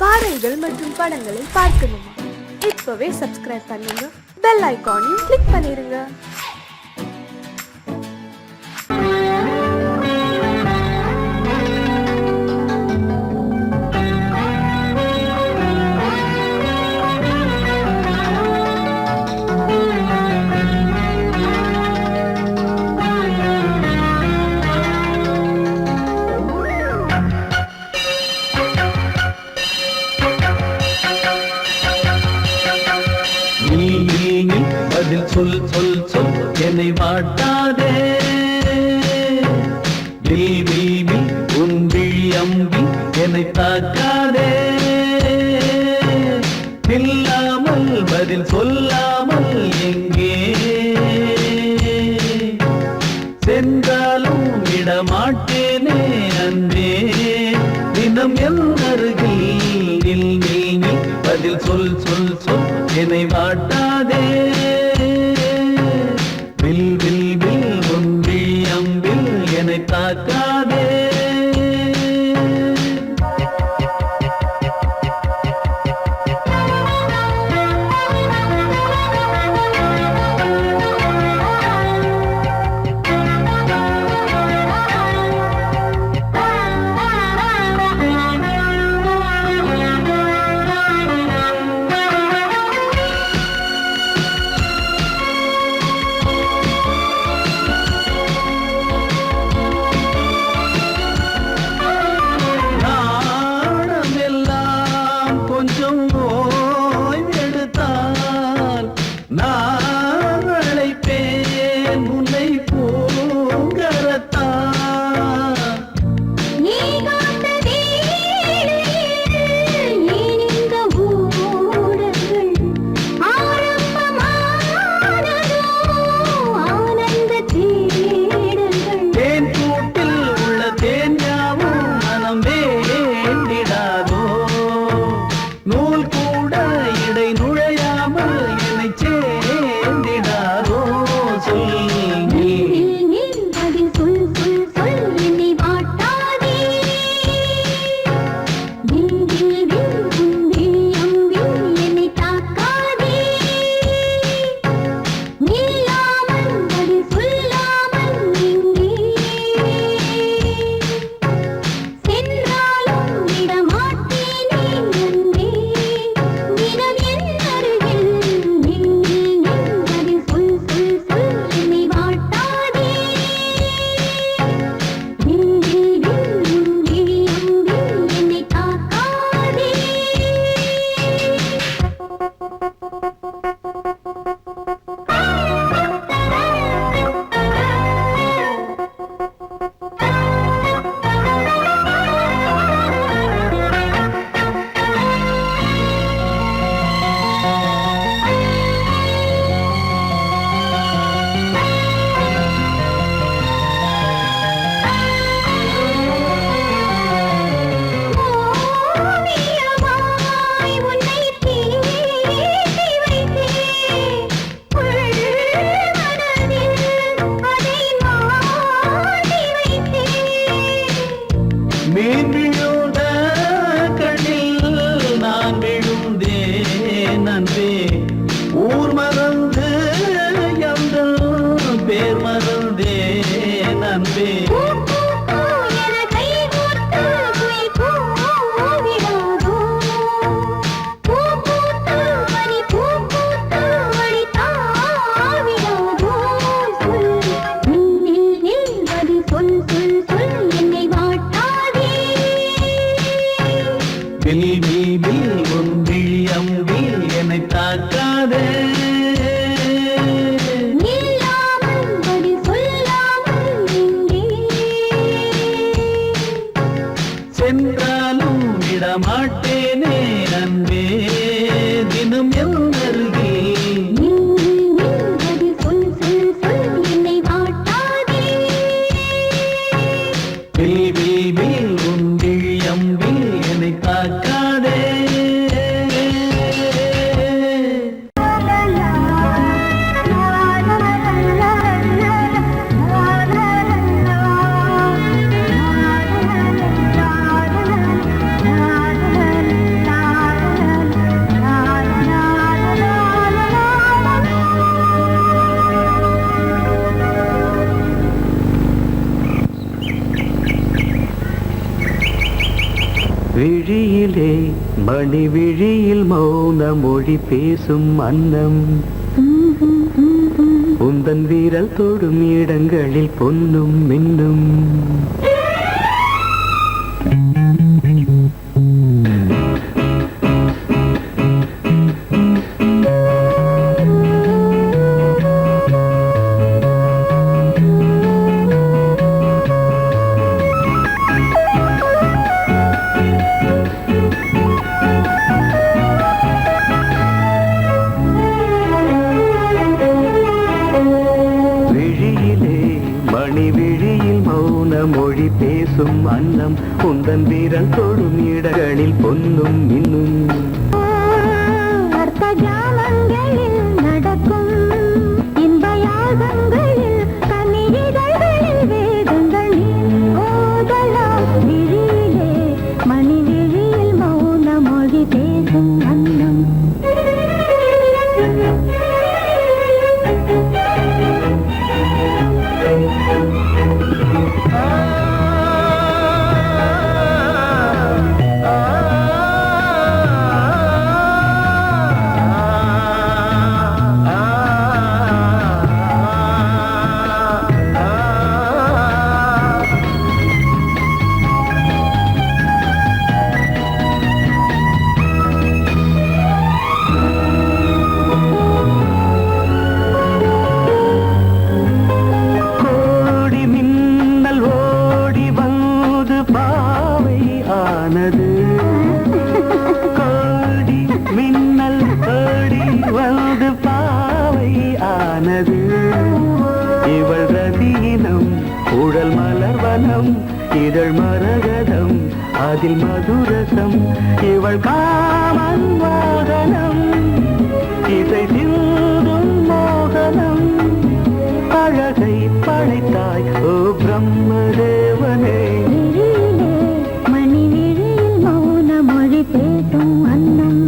பாடல்கள் மற்றும் படங்களை பார்க்கணுமா? இப்பவே சப்ஸ்கிரைப் பண்ணுங்க, பெல் ஐகானையும் கிளிக் பண்ணிருங்க. சொல் சொல் சொல் என்னை வாட்டாதே, உன் விழி அம்பி என்னை தாக்காதே. இல்லாமல் பதில் சொல்லாமல் எங்கே சென்றாலும் விடமாட்டேனே அன்பே. தினம் என் அருகில் பதில் சொல் சொல் சொல் என்னை வாட்டாதே. தாக்காதே. விழியிலே மணி விழியில் மௌன மொழி பேசும் அன்னம் உந்தன் வீரல் தொடும் இடங்களில் பொன்னும் மின்னும் மொழி பேசும் அன்னம் உந்தன் வீரல் தொடும் இடங்களில் பொன்னும் இன்னும் அர்த்த ஜாமங்களில் நடக்கும் இன்ப யாகங்களில் கனிதழ்களில் வேதங்கள் ஓதலாம் விழியிலே மணி விழியில் மௌன மொழி பேசும் அன்னம் கோடி மின்னல் ஓடி வந்து பாவை ஆனது இவள் ரதீனம் உடல் மலர்வனம் இதழ் மரகதம் அதில் மதுரசம் இவள் காமன் மோகனம் இசை சிந்தும் மோகனம் அழகை படைத்தாய் ஓ பிரம்மதேவனே பேசும் அன்னம்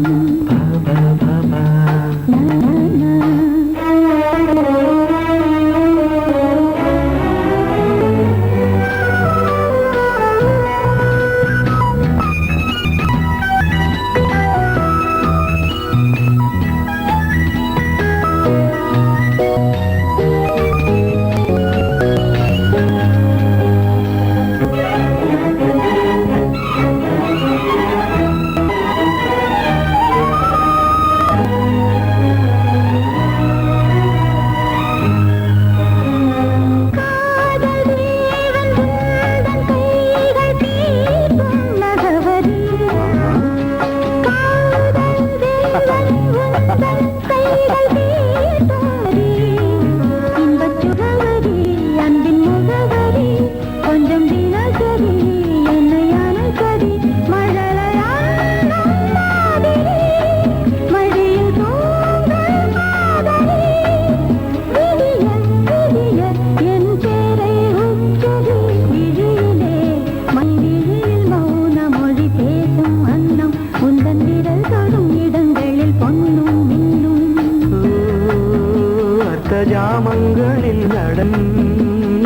ஜாமங்களில் நடன்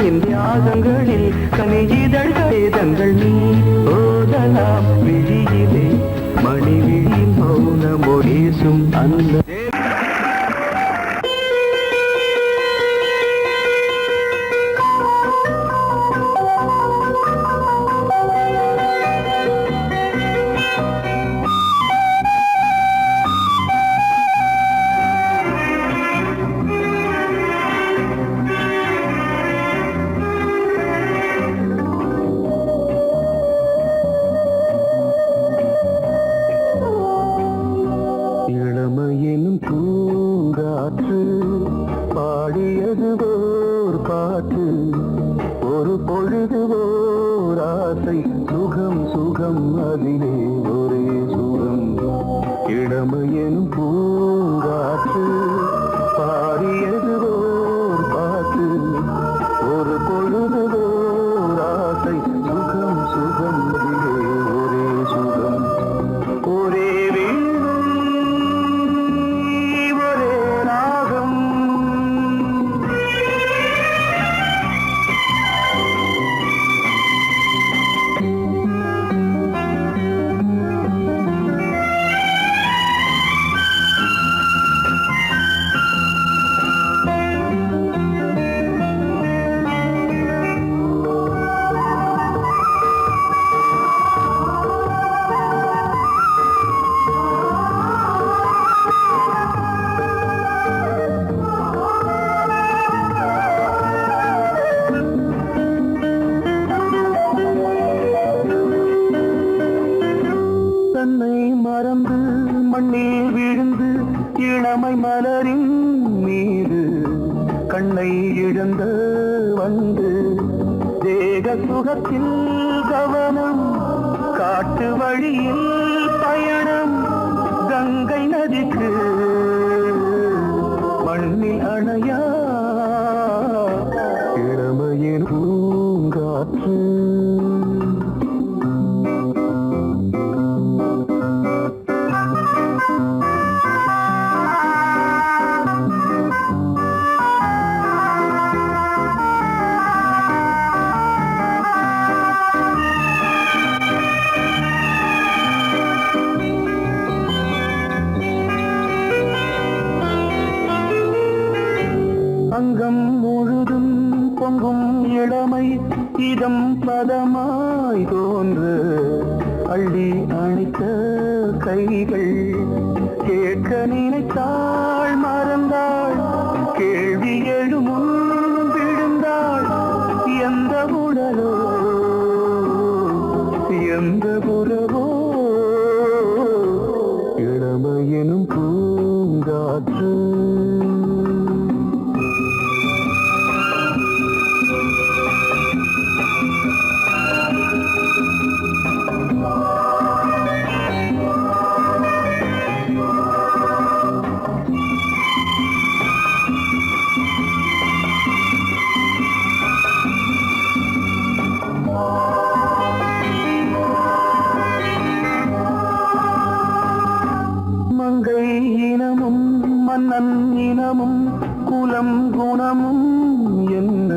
இந்தியாசங்களில் கனியிதழ்களே தங்கள் நீ ஓதலாம் விழியிலே மணி விழியில் மௌன மொழிசும் அந்த இளமையெனும் பூங்காற்று பாடியது ஓர் பாட்டு ஒரு பொழுது ஓர் ஆசை சுகம் சுகம் அதிலே ஒரே சுகம் இளமையெனும் பூங்காற்று பாடியது ஓர் பாட்டு ஒரு பொழுது ஓர் ஆசை சுகம் சுகம் அதிலே ஒரே சுகம் ஒரே மறந்து மண்ணில் விழுந்து இளமை மலரின் மீது கண்ணை இழந்த வந்து தேக சுகத்தில் கவனம் காட்டு வழியில் பயணம் கங்கை நதிக்கு மண்ணில் அணையா இளமையின் பூங்காற்று அங்கம் முழுதும் பொங்கும் இளமை இதம் பதமாய் தோன்று அள்ளி அணைத்த கைகள் கேட்க நினைத்தாள் மறந்தாள் கேள்வி எழுமுன் விழுந்தாள் எந்த உடலோ எந்த புறவோ இளமையெனும் பூங்காற்று மங்கை இனமும் மன்னன் இனமும் குலம் குணமும் என்ன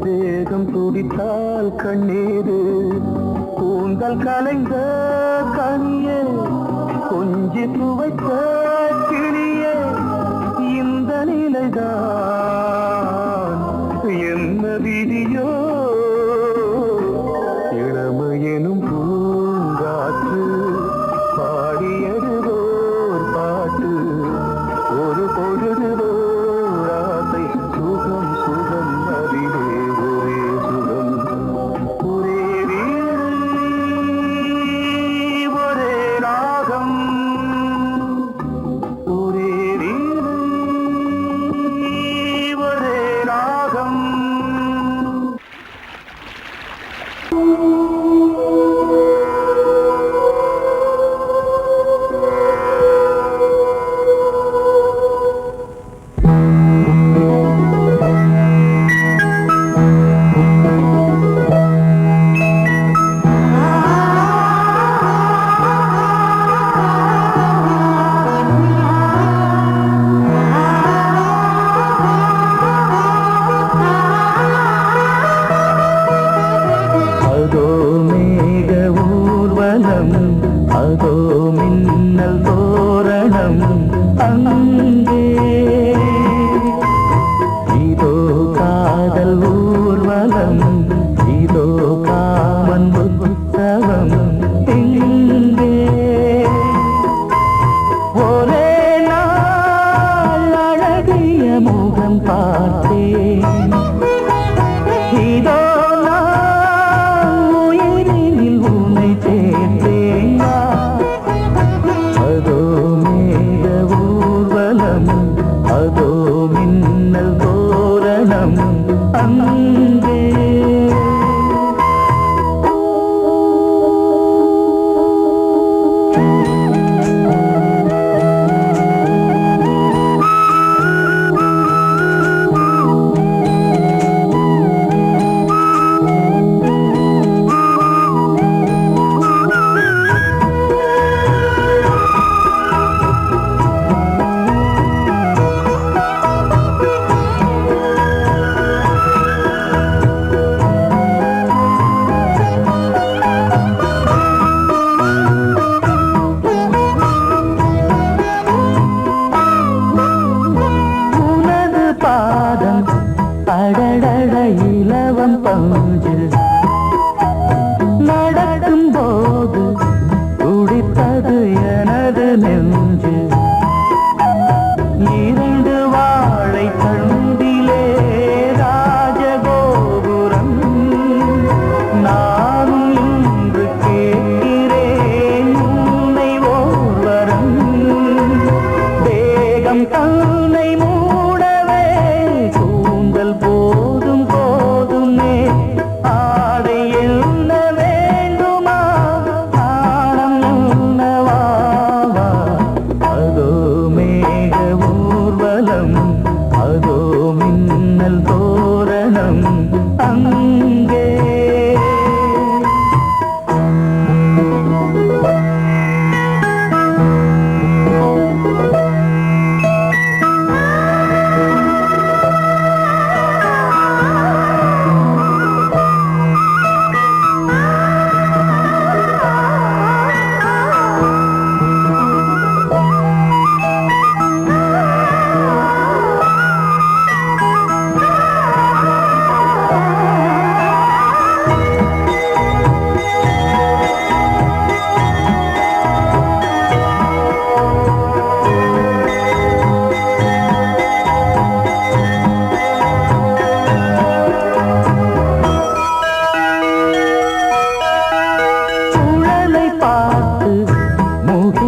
தேகம் துடித்தால் கண்ணீரு கூந்தல் கலைந்த கனியே கொஞ்சி துவைத்த கிளியே இந்த நிலைதான் என்ன விதியோ இளமையெனும் பூங்காற்று பாடியதுவோர் பாட்டு ஒரு பொழுதுவோர் ஆசை சுகம் சுகம் அதிலே ஒரே சுகம் ஒரே வீடு ஒரே ராகம் ஒரே வீடு ஒரே ராகம் அதோ மேக ஊர்வலம் அதோ மின்னல் தோரணம் அங்கே இதோ காதல் ஊர்வலம் இதோ காமன் உற்சவம் இங்கே ஒரே நாள் அழகிய முகம் பார்த்தேன் இதோ அதோ மேக ஊர்வலம் அதோ மின்னல் தோரணம் அங்கே அடடட இலவம் பஞ்சு நடக்கும் போது துடித்தது எனது நெஞ்சு இரண்டு வாழை கண்டிலே ராஜகோபுரம் நானும் இன்று கேட்கிறேன் உன்னை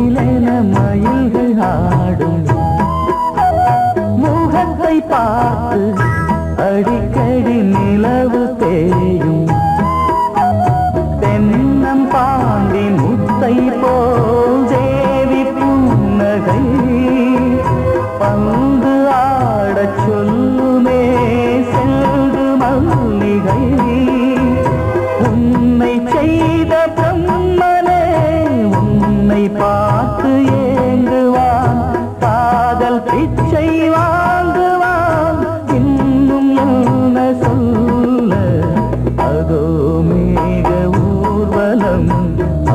குயிலென மயில்கள் ஆடும் முகத்தை பார்த்து அடிக்கடி நிலவு தேயும் தென்னம் பாண்டி முத்தை போல் தேவி புன்னகை பந்து ஆடச் சொல்லுமே செல்கு மல்லிகை உன்னை செய்த பிரம்மனே உன்னை பார்த்து ஏங்குவான் காதல் பிச்சை வாங்குவான் இன்னும் என்ன சொல்ல அதோ மேக ஊர்வலம்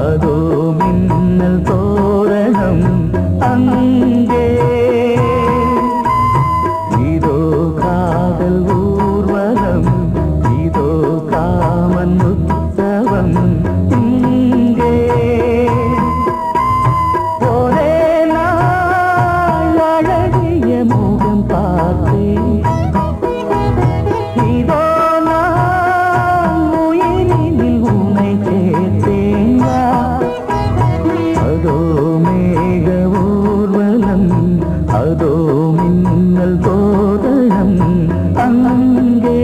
அதோ மின்னல் தோரணம் அங்கே இதோ காதல் ஊர்வலம் இதோ காமன் உற்சவம் இங்கே ஒரே நாள் அழகிய முகம் பார்த்தேன் இதோ நான் உயிரினில் உன்னை சேர்த்தேன் அதோ மேக ஊர்வலம் அதோ மின்னல் தோரணம் அங்கே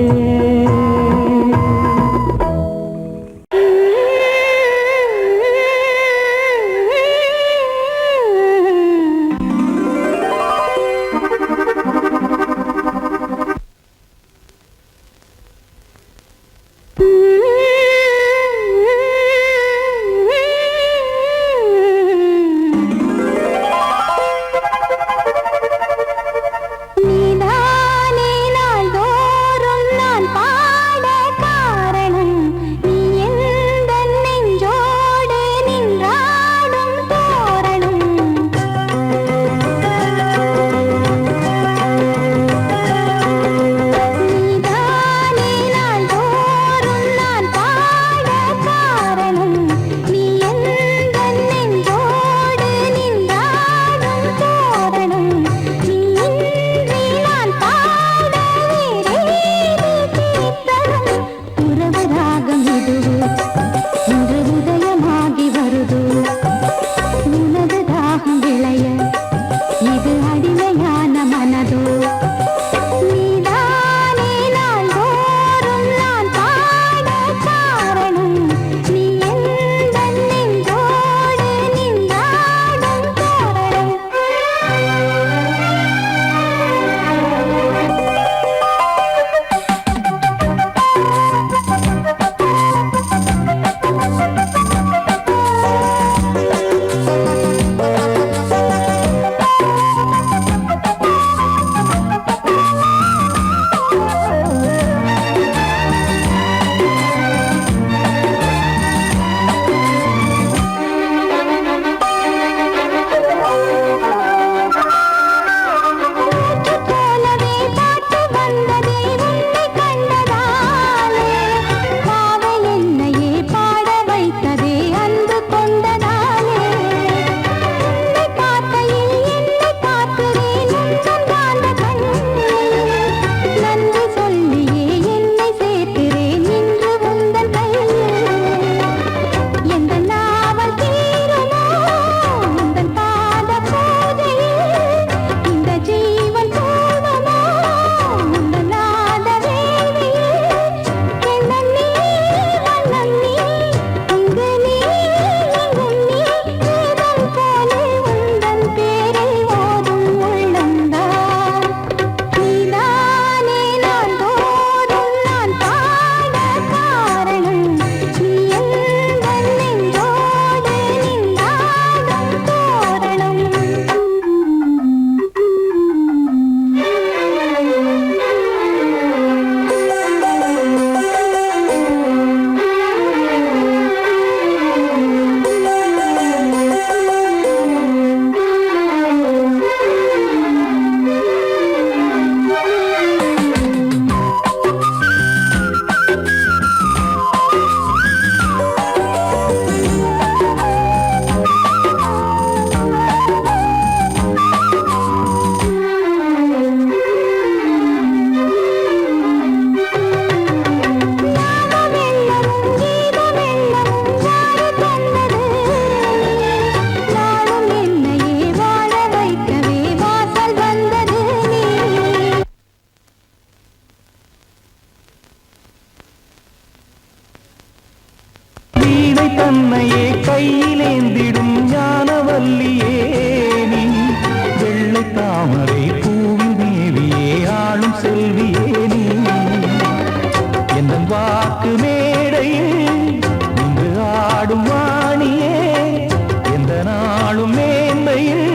வாழும் மேன்மையில்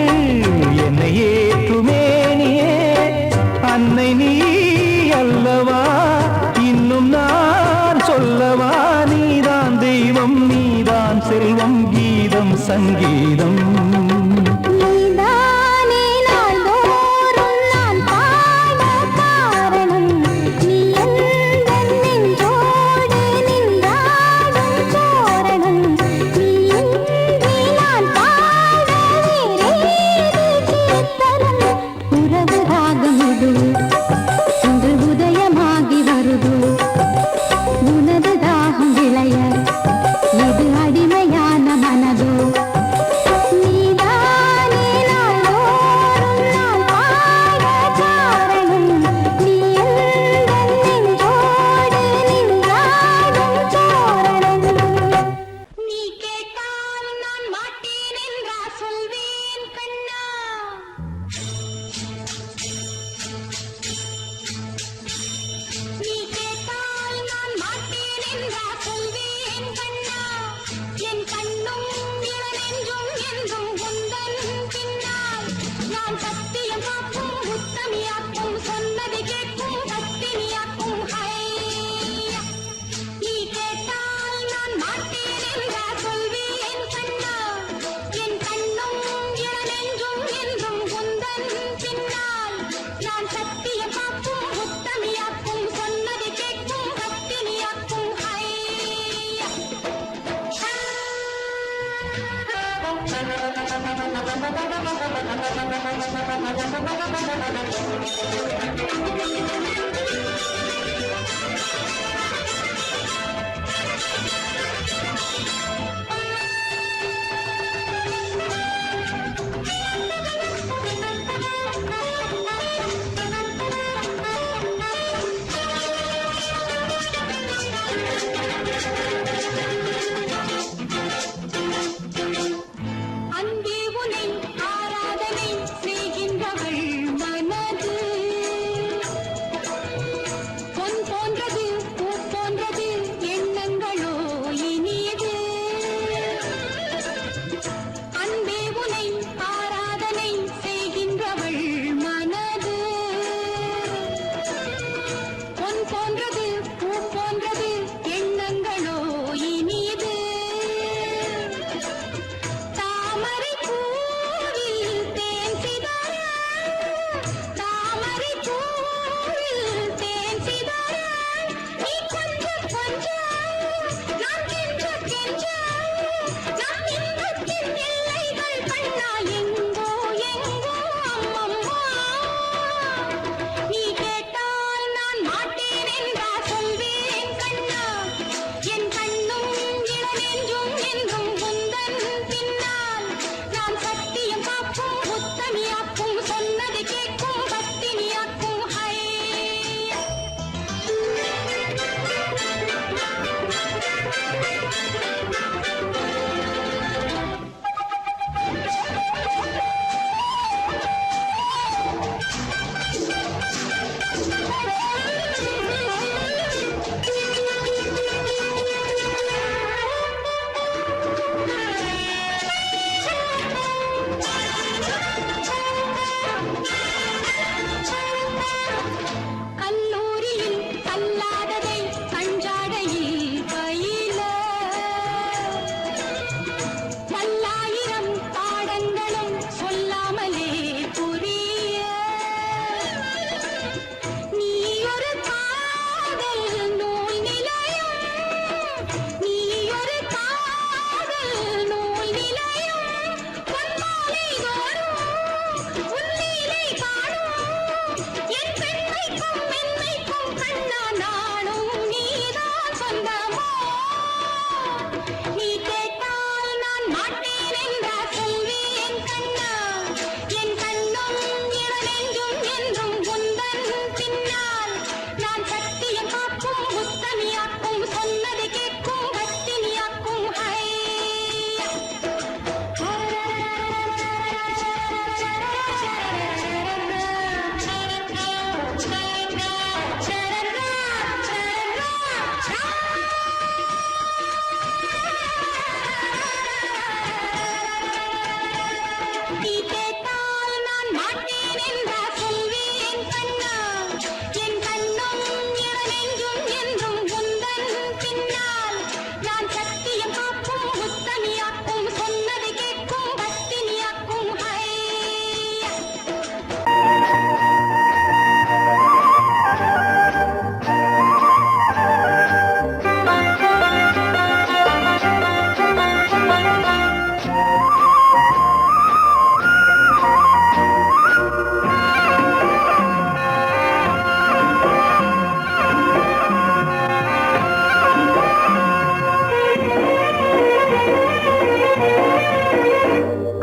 என்னை ஏற்றுமேனியே அன்னை நீ அல்லவா இன்னும் நான் சொல்லவா நீதான் தெய்வம் நீதான் செல்வம் கீதம் சங்கீதம் நான்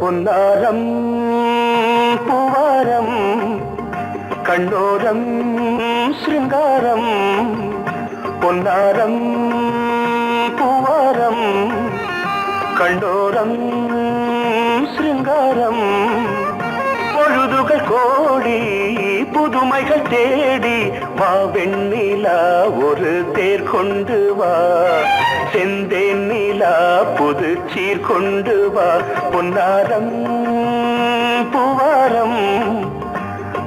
பொன்னாரம் பூவாரம் கண்ணோரம் சிருங்காரம் பொன்னாரம் பூவாரம் கண்டோரம் சிருங்காரம் பொழுதுகள் கோடி புதுமைகள் தேடி வா வெண்ணிலா ஒரு தேர் கொண்டு வா செந்தேன் நிலா புது சீர் கொண்டு வா பொன்னாரம் பூவாரம்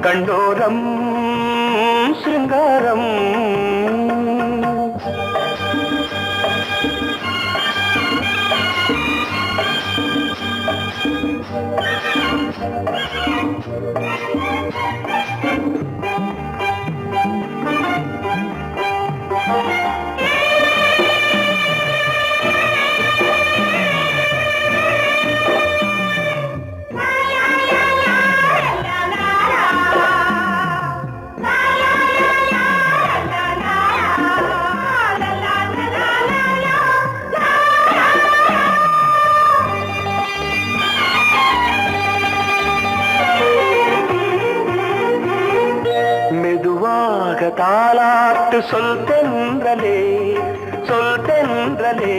கண்டோரம் சிருங்காரம் தாலாட்டு சொல் தென்றலே சொல் தென்றலே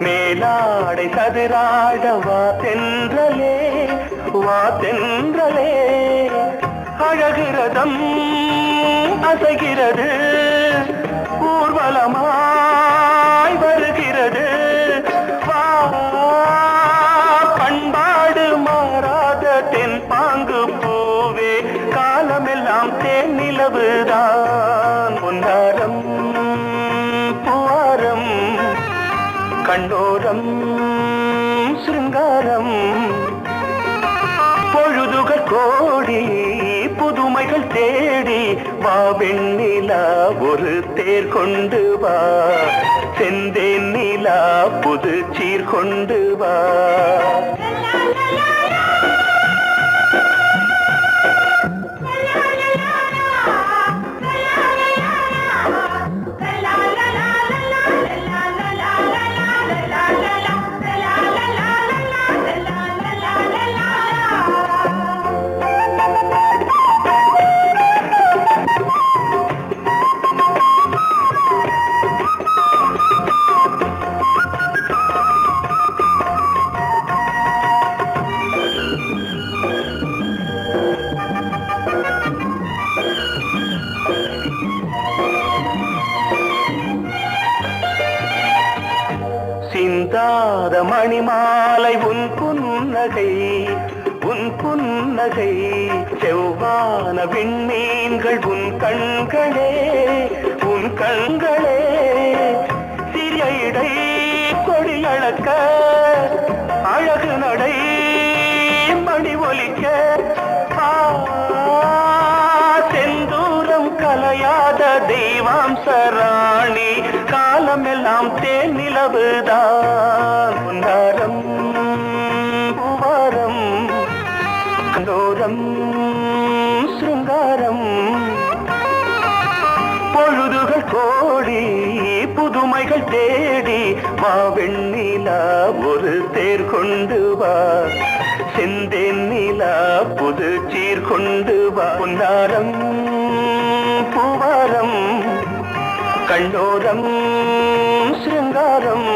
மேலாடை சதுராட வா தென்றலே வா தென்றலே அழகிறதம் அசைகிறது ஊர்வலமாய் வருகிறது வா பண்பாடு மாறாத தென் பாங்கு பூவே காலமெல்லாம் தேன் நிலவுதான் பொன்னாரம் பூவாரம் கண்ணோரம் சிருங்காரம் பொழுதுகள் கோடி புதுமைகள் தேடி வா வெண்ணிலா ஒரு தேர் கொண்டு வா செந்தேன் நிலா புது சீர் கொண்டு வா சிந்தாத மணிமாலை உன் புன்னகை உன் புன்னகை செவ்வான விண்மீன்கள் உன் கண்களே உன் கண்களே சிறிய இடை கொடியளக்க அழகு நடை மணி ஒலிக்க செந்தூரம் கலையாத தெய்வாம்சராணி காலமெல்லாம் தேன் நிலவுதான் பொன்னாரம் பூவாரம் கண்டோரம் சிருங்காரம் பொழுதுகள் கோடி புதுமைகள் தேடி வா வெண்ணிலா ஒரு தேர் கொண்டு வா செந்தேன் நிலா புது சீர் கொண்டு வா பொன்னாரம் பூவாரம் கண்டோரம் சிருங்காரம்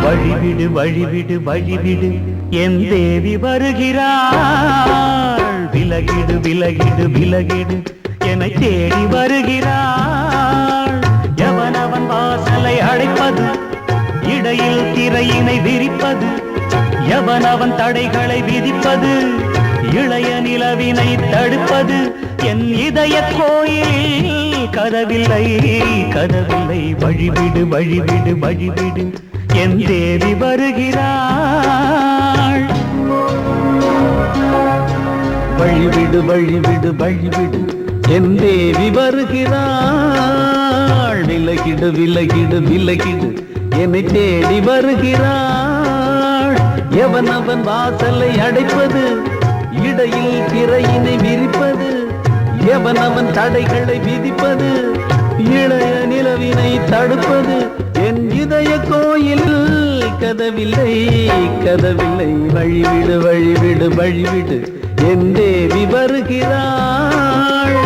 வழிவிடு வழிவிடு வழிவிடு என் தேவி வருகிறாள் விலகிடு விலகிடு விலகிடு என்னை தேடி வருகிறாள் எவனவன் வாசலை அடைப்பது இடையில் திரையினை விரிப்பது எவனவன் தடைகளை விதிப்பது இளைய நிலவினை தடுப்பது என் இதய கோயிலில் கதவில்லை கதவில்லை வழிவிடு வழிவிடு வழிவிடு என் தேவி வருகிறாள். வழிவிடு வழிவிடு வழிவிடு என் தேவி வருகிறாள். விலகிடு விலகிடு விலகிடு என்னை தேடி வருகிறாள். எவன் அவன் வாசலை அடைப்பது, இடையில் திரையினை விரிப்பது, எவன் அவன் தடைகளை விதிப்பது, இளைய நிலவினை தடுப்பது, என் இதய கோயில் கதவில்லை கதவில்லை. வழிவிடு வழிவிடு வழிவிடு என் தேவி வருகிறாள்.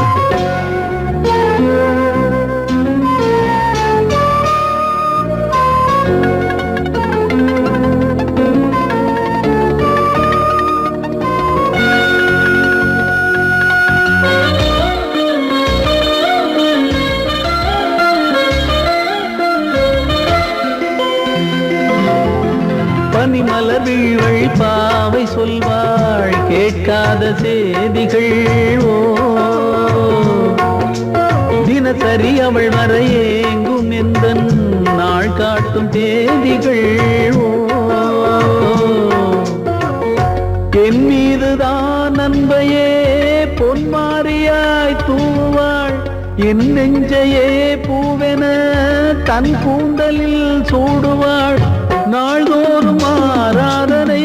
பனிமலர் வீழ்வழி பாவை சொல்வாள் கேட்காத செய்திகள். ஓ தினசரி அவள் வர ஏங்கும் எந்த நாள் காட்டும் தேதிகள். ஓ என் மீதுதான் அன்பையே பொன்மாரியாய் தூவாள். என் நெஞ்சையே பூவென தன் கூந்தலில் சூடுவாள். நாள்தோறும் ஆராதனை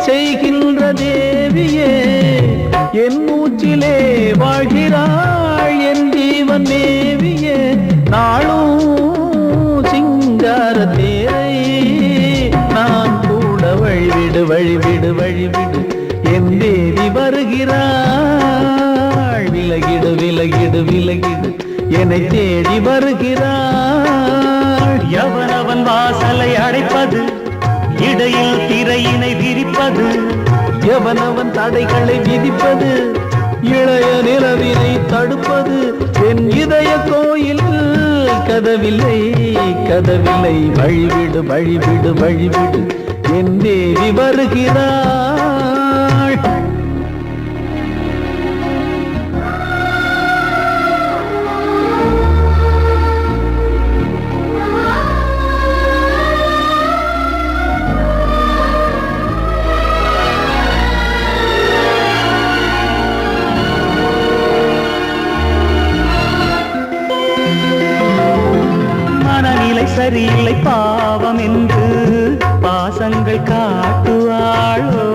செய்கின்ற தேவியே, என் மூச்சிலே வாழ்கிறாள் என் ஜீவன் தேவியே. நாளும் சிங்கார தேரை நான் கூட வழிவிடு வழிவிடு வழிவிடு என் தேவி வருகிறாள். விலகிடு விலகிடு விலகிடு என்னை தேடி வருகிறாள். எவனவன் வாசலை அடைப்பது, இடையில் திரையினை விரிப்பது, எவனவன் தடைகளை விதிப்பது, இளைய நிலவினை தடுப்பது, என் இதய கோயில் கதவில்லை கதவில்லை. வழிவிடு வழிவிடு வழிவிடு என் தேவி வருகிறாள். சரியில்லை பாவம் என்று பாசங்கள் காட்டுவாளோ.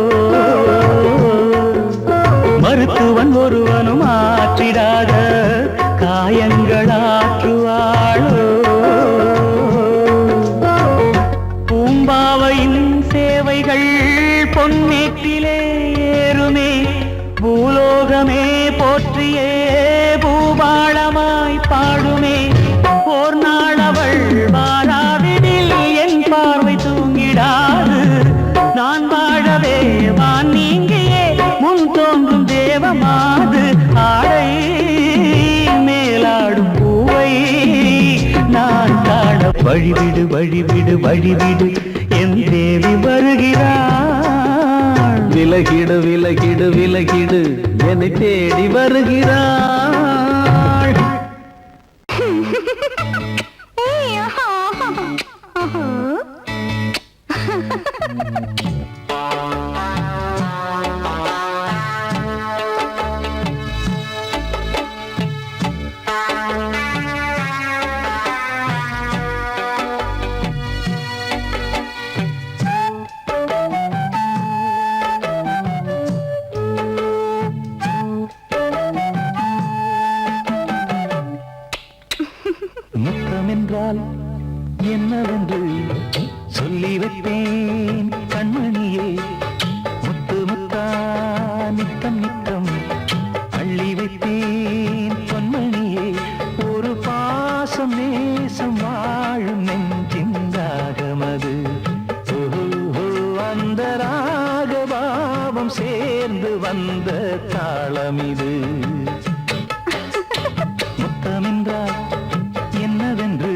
மருத்துவன் ஒருவனும் ஆற்றிடாத காயங்களாற்றுவாளோ. பூம்பாவையின் சேவைகள் பொன்னேற்றிலே ஏறுமே, பூலோகமே போற்றியே பூபாளமாய் பாடுமே. ஓர் நாள் அவள் வாராவிடில் என் பார்வை தூங்கிடாது. நான் வாழவே வான் நீங்கியே முன் தோன்றும் தேவமாது. ஆடை மேலாடும் பூவை நான் காண வழிவிடு வழிவிடு வழிவிடு என் தேவி வருகிறாள். விலகிடு விலகிடு விலகிடு என்னை தேடி வருகிறாள். முத்தமென்றால் என்னவென்று சொல்லி வைப்பேன் கண்மணியே. முத்து முத்தா நித்தம் நித்தம் அள்ளி வைப்பேன் பொன்மணியே. ஒரு பாசம் நேசம் வாழும் நெஞ்சின் ராகமது. அந்த ராகபாவம் சேர்ந்து வந்த தாளமிது. முத்தமென்றால் என்னவென்று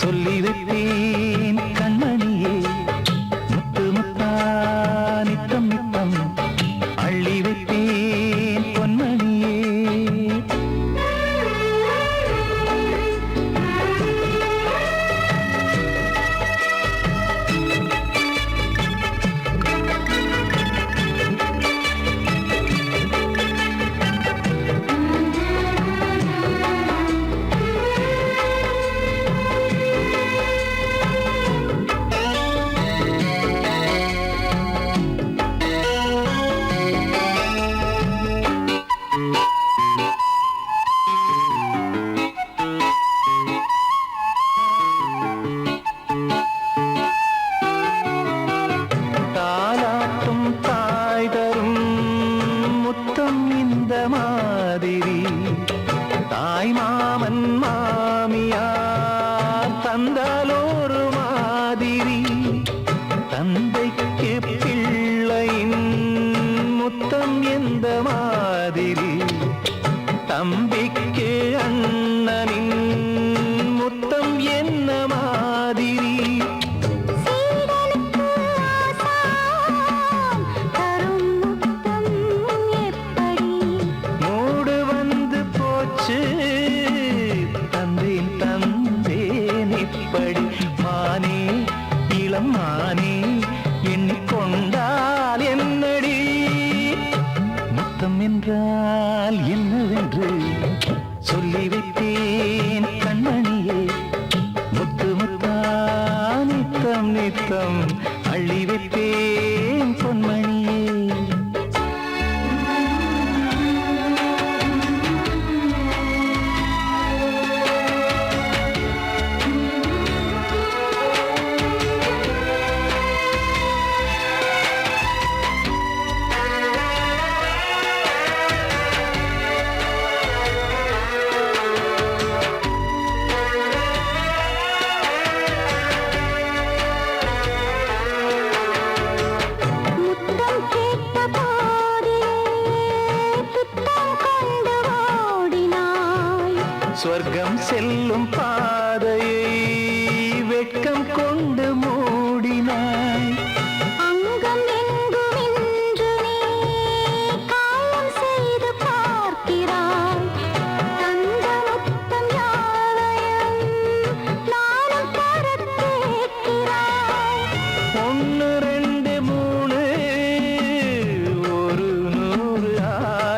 சொல்லி வைப்பேன் கண்மணியே. முத்து முத்தா நித்தம் நித்தம் அள்ளி வைப்பேன் பொன்மணியே. மானே எண்ணிக்கொண்டால் என்னடி முத்தம் என்றால் என்னவென்று சொல்லி வைத்தேன் கண்மணியே முத்து முத்தா நித்தம் நித்தம் அள்ளி வைத்தேன் பொன்மணியே சொர்க்கம் செல்லும் பாதையை வெட்கம் கொண்டு மூடினாய் அங்கம் எங்குமென்று நீ காயம் செய்து பார்க்கிறாய் தந்த முத்தம் யாவையும் நானும் தரக் கேட்கிறாய் 1 2 3 ஒரு 100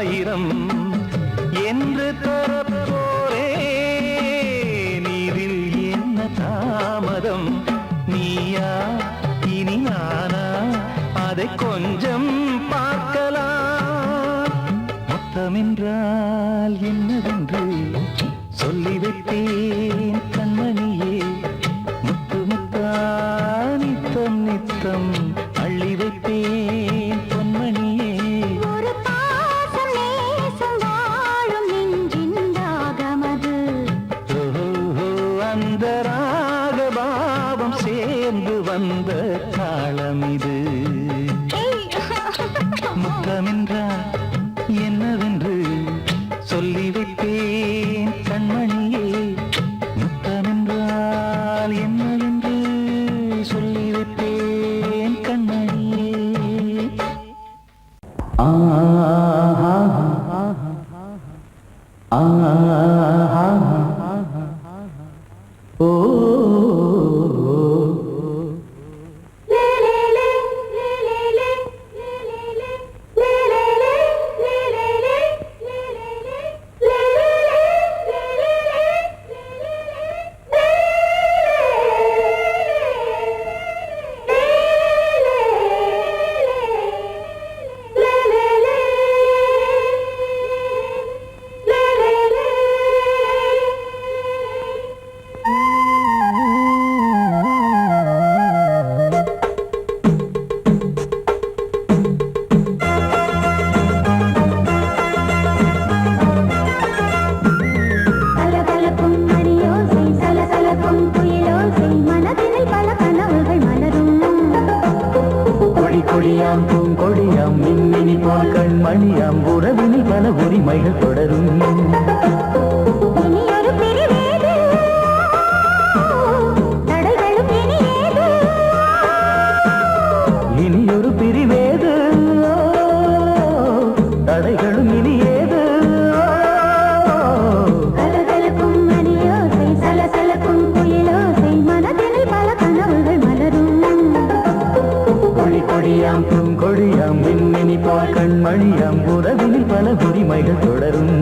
1000 என்று தாமதம் நீயா இனி நானா அதை கொஞ்சம் பார்க்கலாம் முத்தமென்றால் என்னவென்று சொல்லி வைத்தேன் கண்மணியே முத்து முத்தா நித்தம் நித்தம் அள்ளி வைத்தேன் பொன்மணியே ஒரு பாசம் நேசம் வாழும் நெஞ்சின் ராகமது அந்த ராகபாவம் சேர்ந்து வந்த காலம் இது முத்தமென்றால் என்னவென்று சொல்லி வைத்தேன் கண்மணியே முத்தமென்றால் என்னவென்று சொல்லி வைத்தேன் கண்மணியே ஓ கொடியாம் பூங்கொடியாம் மின்மினி போல் கண்மணியாம் உறவினில் பல உரிமைகள் தொடரும் இனியொரு பிரிவேது தடைகளும் இனியேது கலகலக்கும் மணியோசை சலசலக்கும் குயிலோசை மனதினில் பல கனவுகள் மலரும் கொடியாம் பூங்கொடியாம் மின்மினி போல் கண்மணியாம் உறவினில் பல உரிமைகள் தொடரும்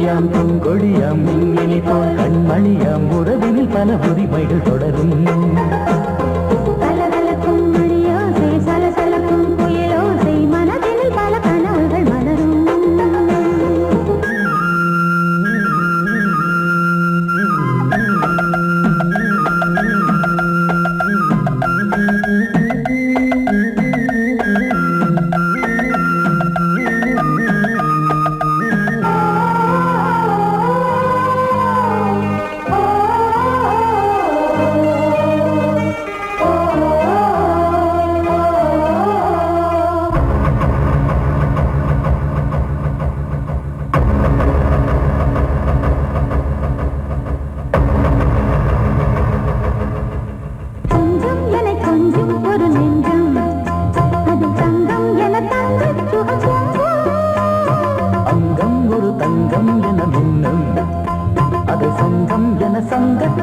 கொடியாம் பூங்கொடியாம் மின்மினி போல் கண்மணியாம் உறவினில் பல உரிமைகள் தொடரும் கலகலக்கும் மணியோசை சலசலக்கும் குயிலோசை மனதினில் பல கனவுகள் மலரும்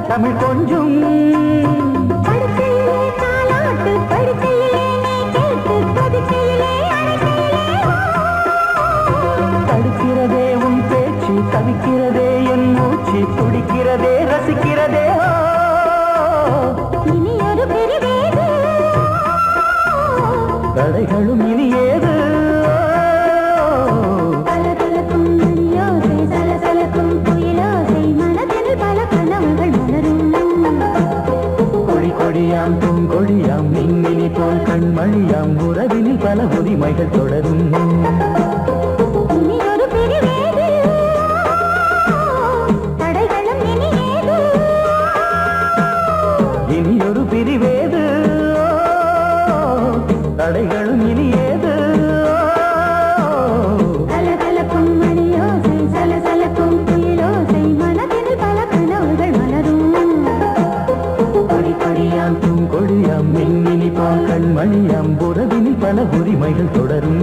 தமிழ் கொஞ்சம் படுக்கையிலே தாலாட்டு படுக்கையிலே நீ கேட்டு கொதிக்கையிலே தடுக்கிறதே உன் பேச்சு தவிக்கிறதே என் மூச்சு துடிக்கிறதே ரசிக்கிறதே இனி ஒரு பிரிவேது தடைகளும் இனி ஏது கலகலக்கும் மணியோசை சலசலக்கும் குயிலோசை மனதில் பல கனவுகள் மலரும் கொடி கொடியாம் பூங்கொடியாம் மின்மினி போல் கண்மணியாம் உறவினில் பல உரிமைகள் தொடரும் இனி ஒரு பிரிவேது தடைகளும் இனி ஏது இனி ஒரு பிரிவேது தடைகளும் இனி ஏது கலகலக்கும் மணியோசை சலசலக்கும் குயிலோசை மனதில் பல கனவுகள் மலரும் கொடி கொடியாம் பூங்கொடியாம் மின்மினி போல் கண்மணியாம் உறவினில் பல உரிமைகள் தொடரும்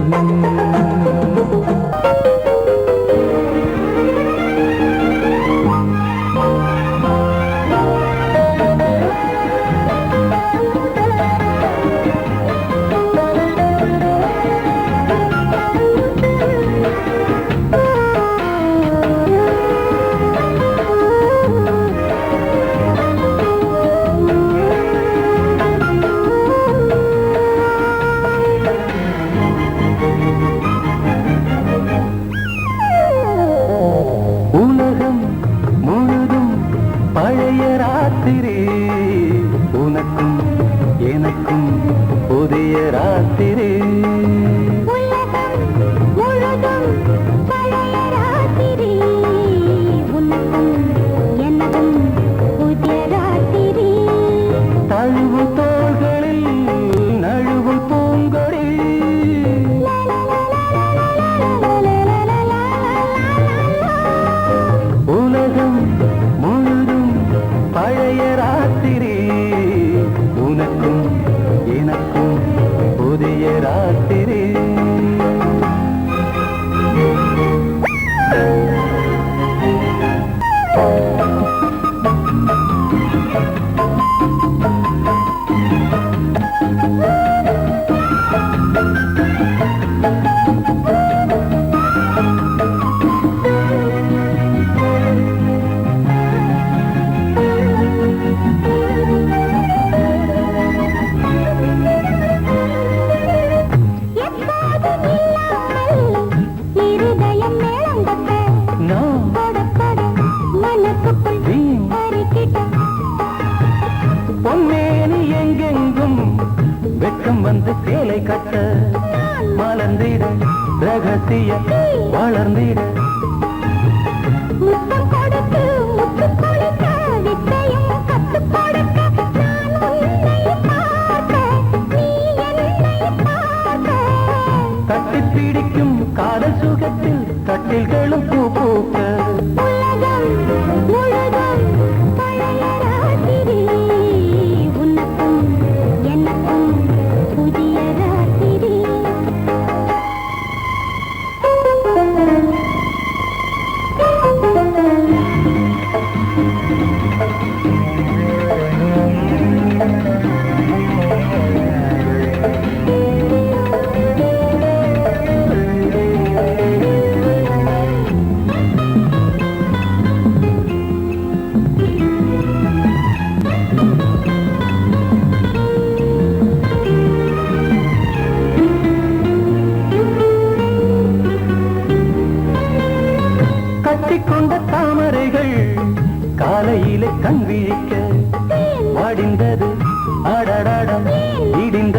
உலகம் முழுதும் பழைய ராத்திரி உனக்கும் எனக்கும் புதிய ராத்திரி உலகம் முழுதும் பழைய ராத்திரி உனக்கும் எனக்கும் புதிய ராத்திரி தழுவு தோள்களில் நழுவு பூங்கொடி உலகம் முழுதும் பழைய ராத்திரி உனக்கும் எனக்கும் புதிய ராத்திரி இருதயம் மேளந்தட்ட நான் படப்பட மனசுக்குள் வீண் அறிக்கிட்ட பொன்னேனி எங்கெங்கும் வெட்கம் வந்து சேலை கட்ட மலர்ந்திட ரகசிய வளர்ந்திட முத்தம் கொடுத்து முத்து கொடுக்க வித்தையும் கத்து கொடுக்க நான் உன்னை பார்க்க நீ என்னை பார்க்க தட்டி பிடிக்கும் காதல் சுகத்தில் கட்டில்களும் பூ பூக்க உலகம் முழுதும் பழைய ராத்திரி உனக்கும் எனக்கும் புதிய ராத்திரி கட்டிக்கொண்ட தாமரைகள் காலையிலே கண் விழிக்க வாடிந்தது அடடடம் இடிந்த